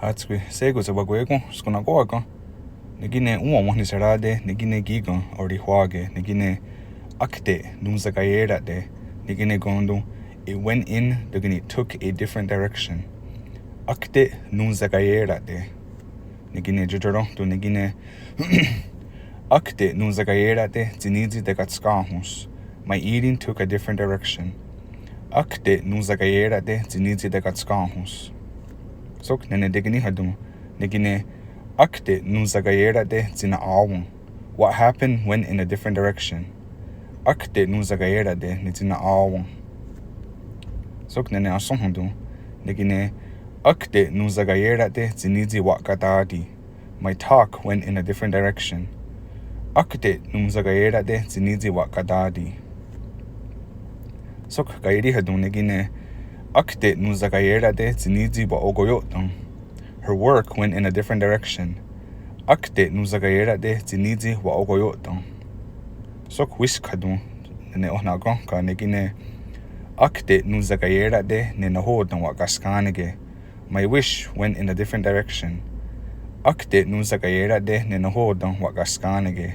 Hatswe sego se baguego skona goaga negine uomo ni serade negine giga ori huage negine akte nunzagayera de negine gondo it went in it took a different direction akte nunzagayera de negine jojoro to negine akte nunzagayera de zinizi de gatskahus my eating took a different direction akte nunzagayera de zinizi de gatskahus sok nene degini hadum negine akte nunzagayera de zina awung what happened went in a different direction akte nunzagayera de zina awung sok nene ason hadum negine akte nunzagayera de zinizi wakadadi my talk went in a different direction akte nunzagayera de zinizi wakadadi sok gairi hadum negine akte nunzagayera de zinizi wa ogoyotan her work went in a different direction akte nunzagayera de zinizi wa ogoyotan sok wiskadum ne ohnagon ka negine akte nunzagayera de ne nahodan wa gaskanige my wish went in a different direction akte nunzagayera de ne nahodan wa gaskanige